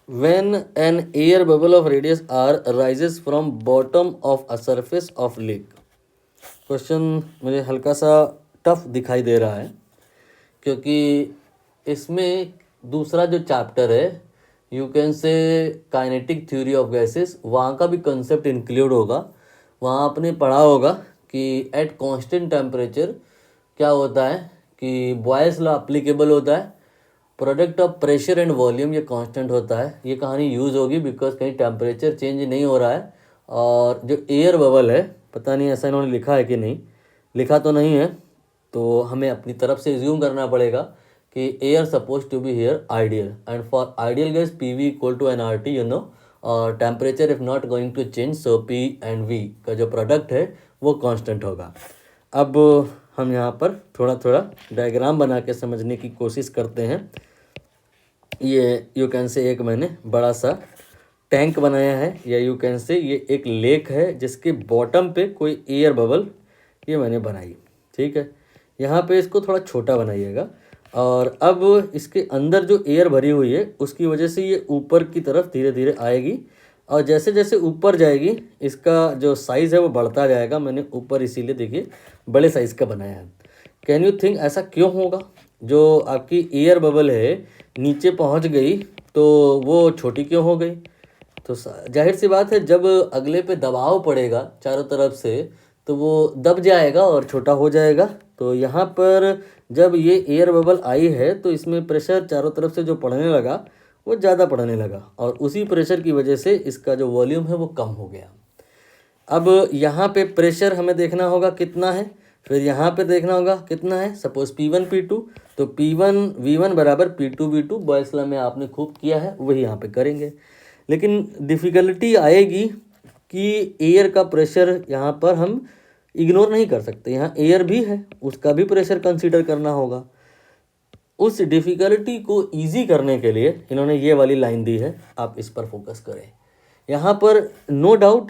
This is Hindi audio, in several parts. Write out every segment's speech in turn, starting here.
when an air bubble of radius r rises from bottom of a surface of lake। Question मुझे हल्का सा टफ दिखाई दे रहा है क्योंकि इसमें दूसरा जो चैप्टर है you can say kinetic theory of gases, वहाँ का भी कंसेप्ट इंक्लूड होगा। वहाँ आपने पढ़ा होगा कि एट कांस्टेंट टेम्परेचर क्या होता है कि बॉयल्स लॉ अप्लीकेबल होता है, product of pressure and volume ये कांस्टेंट होता है। ये कहानी यूज़ होगी बिकॉज कहीं टेम्परेचर चेंज नहीं हो रहा है। और जो एयर बबल है, पता नहीं ऐसा इन्होंने लिखा है कि नहीं, लिखा तो नहीं है, तो हमें अपनी तरफ से एज्यूम करना पड़ेगा कि air suppose to be here ideal, and for ideal gas P V equal to N R T, you know, और temperature if not going to change, so P and V का जो प्रोडक्ट है वो कांस्टेंट होगा। अब हम यहाँ पर थोड़ा थोड़ा डायग्राम बना के समझने की कोशिश करते हैं। ये यू कैन से एक मैंने बड़ा सा टैंक बनाया है, या यू कैन से ये एक लेक है जिसके बॉटम पे कोई एयर बबल ये मैंने बनाई, ठीक है। यहाँ पे इसको थोड़ा छोटा बनाइएगा, और अब इसके अंदर जो एयर भरी हुई है उसकी वजह से ये ऊपर की तरफ धीरे धीरे आएगी, और जैसे जैसे ऊपर जाएगी इसका जो साइज़ है वो बढ़ता जाएगा। मैंने ऊपर इसीलिए देखिए बड़े साइज़ का बनाया है। कैन यू थिंक ऐसा क्यों होगा? जो आपकी एयर बबल है नीचे पहुंच गई तो वो छोटी क्यों हो गई? तो जाहिर सी बात है, जब अगले पे दबाव पड़ेगा चारों तरफ से तो वो दब जाएगा और छोटा हो जाएगा। तो यहाँ पर जब ये एयर बबल आई है तो इसमें प्रेशर चारों तरफ से जो पड़ने लगा वो ज़्यादा पड़ने लगा, और उसी प्रेशर की वजह से इसका जो वॉल्यूम है वो कम हो गया। अब यहाँ पे प्रेशर हमें देखना होगा कितना है, फिर यहाँ पे देखना होगा कितना है। सपोज P1 P2, तो P1 V1 बराबर P2 V2, बॉयल्स लॉ में आपने खूब किया है वही यहाँ पे करेंगे। लेकिन डिफ़िकल्टी आएगी कि एयर का प्रेशर यहाँ पर हम इग्नोर नहीं कर सकते, यहाँ एयर भी है, उसका भी प्रेशर कंसीडर करना होगा। उस डिफ़िकल्टी को ईजी करने के लिए इन्होंने ये वाली लाइन दी है, आप इस पर फोकस करें। यहाँ पर नो डाउट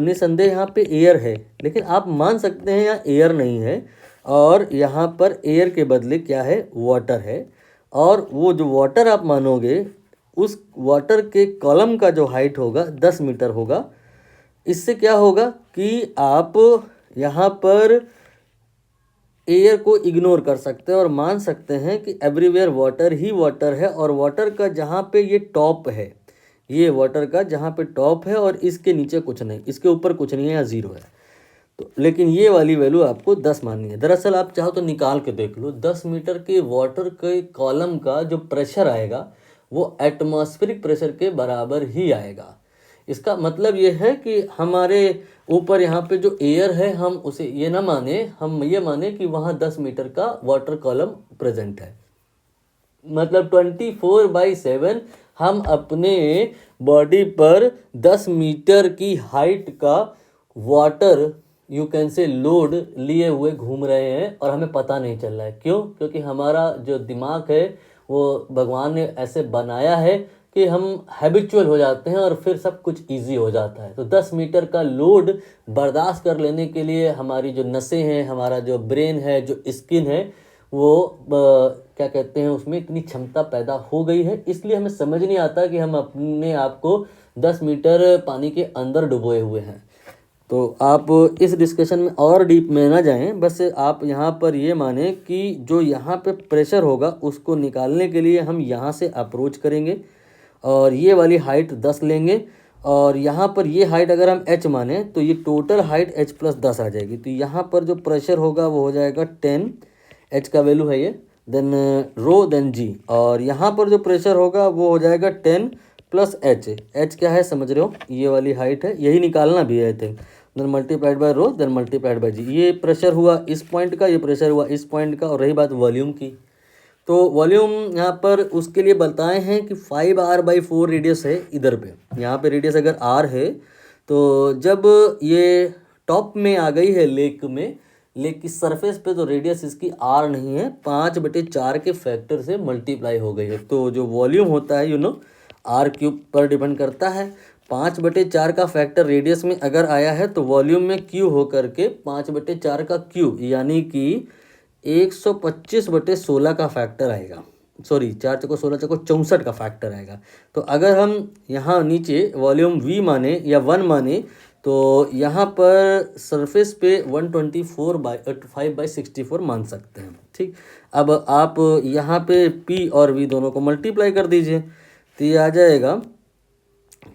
निसंदेह यहाँ पे एयर है, लेकिन आप मान सकते हैं यहाँ एयर नहीं है, और यहाँ पर एयर के बदले क्या है, वाटर है। और वो जो वाटर आप मानोगे उस वाटर के कॉलम का जो हाइट होगा 10 मीटर होगा। इससे क्या होगा कि आप यहाँ पर एयर को इग्नोर कर सकते हैं और मान सकते हैं कि एवरीवेयर वाटर ही वाटर है, और वाटर का जहाँ पे ये टॉप है, ये वाटर का जहाँ पे टॉप है और इसके नीचे कुछ नहीं, इसके ऊपर कुछ नहीं है या ज़ीरो है। तो लेकिन ये वाली वैल्यू आपको 10 माननी है। दरअसल आप चाहो तो निकाल के देख लो, 10 मीटर के वाटर के कॉलम का जो प्रेशर आएगा वो एटमॉस्फेरिक प्रेशर के बराबर ही आएगा। इसका मतलब ये है कि हमारे ऊपर यहाँ पे जो एयर है हम उसे ये ना माने, हम ये माने कि वहाँ 10 मीटर का वाटर कॉलम प्रेजेंट है। मतलब 24/7 हम अपने बॉडी पर 10 मीटर की हाइट का water you can say load लिए हुए घूम रहे हैं, और हमें पता नहीं चल रहा है। क्यों? क्योंकि हमारा जो दिमाग है वो भगवान ने ऐसे बनाया है कि हम हैबिचुअल हो जाते हैं और फिर सब कुछ इजी हो जाता है। तो 10 मीटर का लोड बर्दाश्त कर लेने के लिए हमारी जो नसें हैं, हमारा जो ब्रेन है, जो स्किन है, वो क्या कहते हैं, उसमें इतनी क्षमता पैदा हो गई है। इसलिए हमें समझ नहीं आता कि हम अपने आप को 10 मीटर पानी के अंदर डुबोए हुए हैं। तो आप इस डिस्कशन में और डीप में ना जाएं, बस आप यहाँ पर ये माने कि जो यहाँ पे प्रेशर होगा उसको निकालने के लिए हम यहाँ से अप्रोच करेंगे, और ये वाली हाइट 10 लेंगे, और यहाँ पर ये हाइट अगर हम h माने तो ये टोटल हाइट h+10 आ जाएगी। तो यहाँ पर जो प्रेशर होगा वो हो जाएगा 10, h का वैल्यू है ये, देन रो देन g, और यहाँ पर जो प्रेशर होगा वो हो जाएगा 10 + h। h क्या है समझ रहे हो, ये वाली हाइट है, यही निकालना भी है I think, then multiplied by rho then multiplied by g। ये प्रेशर हुआ इस पॉइंट का, ये प्रेशर हुआ इस पॉइंट का। और रही बात वॉल्यूम की, तो वॉल्यूम यहाँ पर उसके लिए बताए हैं कि 5r/4 रेडियस है इधर पे। यहाँ पे रेडियस अगर r है तो जब ये टॉप में आ गई है लेक में, लेक की सरफेस पे, तो रेडियस इसकी r नहीं है, 5/4 के फैक्टर से मल्टीप्लाई हो गई है। तो जो वॉल्यूम होता है r³ पर डिपेंड करता है। 5/4 का फैक्टर रेडियस में अगर आया है तो वॉल्यूम में q होकर के 5/4 का q यानी कि 125/16 का फैक्टर आएगा। सॉरी 4 चौको 16 चौको 64 का फैक्टर आएगा। तो अगर हम यहाँ नीचे वॉल्यूम v माने या 1 माने तो यहाँ पर सरफेस पे 124/5/64 मान सकते हैं। ठीक, अब आप यहाँ पे p और v दोनों को मल्टीप्लाई कर दीजिए तो ये आ जाएगा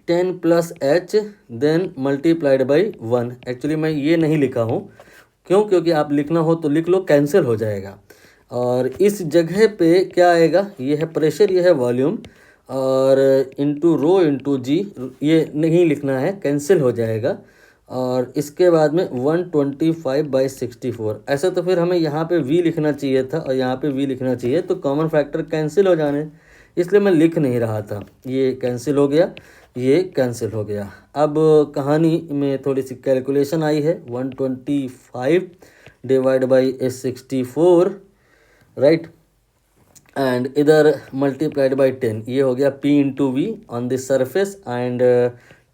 10 + h then multiplied by 1। Actually मैं ये नहीं लिखा हूँ, क्यों? क्योंकि आप लिखना हो तो लिख लो, कैंसिल हो जाएगा। और इस जगह पे क्या आएगा, ये है प्रेशर, ये है वॉल्यूम, और इंटू रो इंटू जी, ये नहीं लिखना है, कैंसिल हो जाएगा। और इसके बाद में 125/64। ऐसा तो फिर हमें यहाँ पे v लिखना चाहिए था और यहाँ पे v लिखना चाहिए, तो कॉमन फैक्टर कैंसिल हो जाने, इसलिए मैं लिख नहीं रहा था। ये कैंसिल हो गया, ये कैंसिल हो गया। अब कहानी में थोड़ी सी कैलकुलेशन आई है। 125 डिवाइड बाई 64, राइट, एंड इधर मल्टीप्लाइड बाई 10, ये हो गया p into V on the surface, and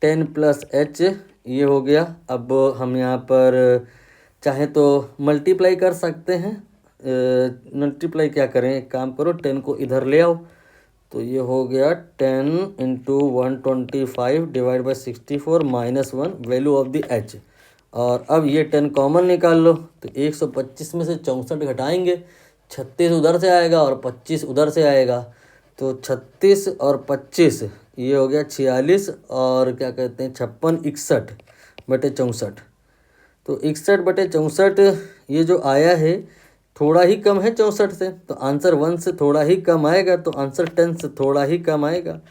10 + h ये हो गया। अब हम यहाँ पर चाहे तो मल्टीप्लाई कर सकते हैं। मल्टीप्लाई क्या करें, एक काम करो, 10 को इधर ले आओ, तो ये हो गया 10 into 125 divide by 64 -1 value of the h। और अब ये 10 कॉमन निकाल लो, तो 125 में से 64 घटाएंगे, 36 उधर से आएगा और 25 उधर से आएगा, तो 36 और 25 ये हो गया 46, और क्या कहते हैं 56, 61/64। तो 61/64 ये जो आया है थोड़ा ही कम है 64 से, तो आंसर 1 से थोड़ा ही कम आएगा, तो आंसर 10 से थोड़ा ही कम आएगा।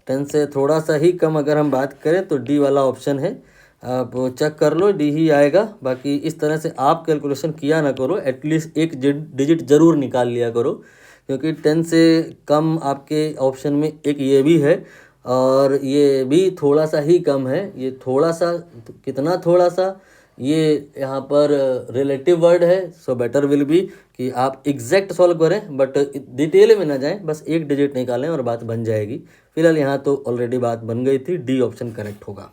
10 से थोड़ा सा ही कम अगर हम बात करें तो डी वाला ऑप्शन है, आप चेक कर लो, डी ही आएगा। बाकी इस तरह से आप कैलकुलेशन किया ना करो, एटलीस्ट एक डिजिट ज़रूर निकाल लिया करो, क्योंकि 10 से कम आपके ऑप्शन में एक ये भी है, और ये भी थोड़ा सा ही कम है। ये थोड़ा सा, कितना थोड़ा सा, ये यहाँ पर रिलेटिव वर्ड है, सो बेटर विल बी कि आप एग्जैक्ट सॉल्व करें, बट डिटेल में ना जाएं, बस एक डिजिट निकालें और बात बन जाएगी। फिलहाल यहाँ तो ऑलरेडी बात बन गई थी, डी ऑप्शन करेक्ट होगा।